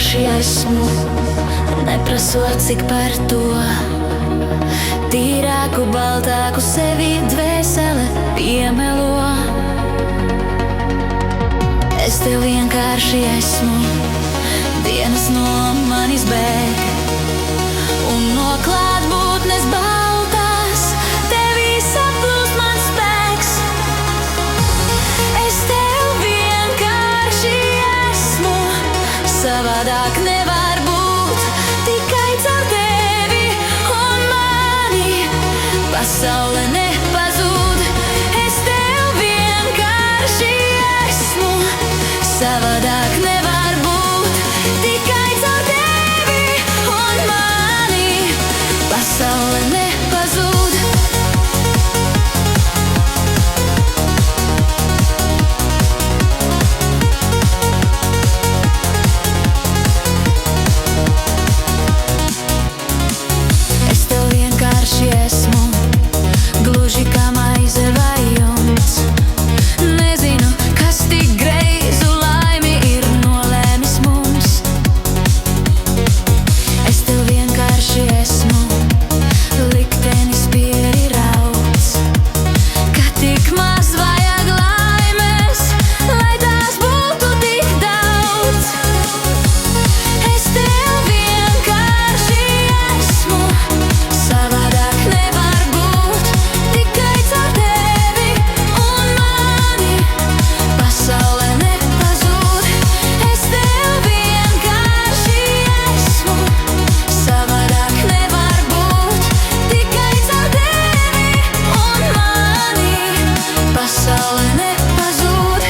vienkārši esmu, neprasot cik par to. Tīrāku, baltāku sevi dvēsele piemelo. Es tev vienkārši esmu, dienas no manis bēg, un no klātbūtnes baltās tevī saplūst mans spēks. Es tev vienkārši esmu, savādāk nevar būt, tikai caur tevi un mani pasaule nepazūd. Es tev vienkārši esmu, savādāk nevar būt, tikai caur tevi un mani pasaule nepazūd. Es tev vienkārši esmu, gluži kā maize vai jumts. Nezinu, kas tik greizu laimi ir nolēmis mums. Es tev vienkārši esmu, liktenis pieri rauts, ka tik maz vajag laimes, lai tās būtu tik daudz. Es tev vienkārši esmu, savādāk nevar būt, tikai caur tevi un mani pasaule nepazūd. Es tev vienkārši esmu, savādāk nevar būt, tikai caur tevi un mani pasaule nepazūd.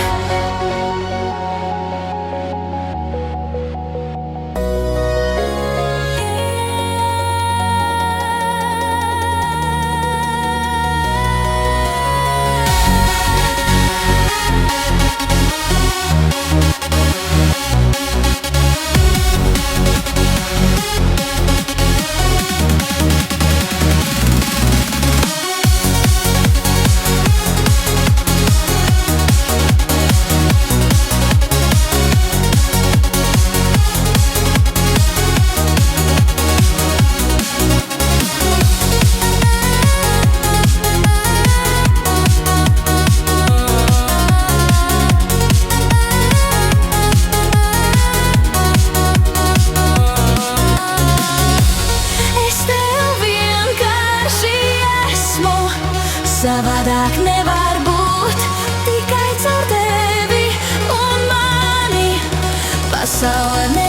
Es tev vienkārši esmu, savādāk nevar būt, tikai caur tevi un mani pasaule nepazūd.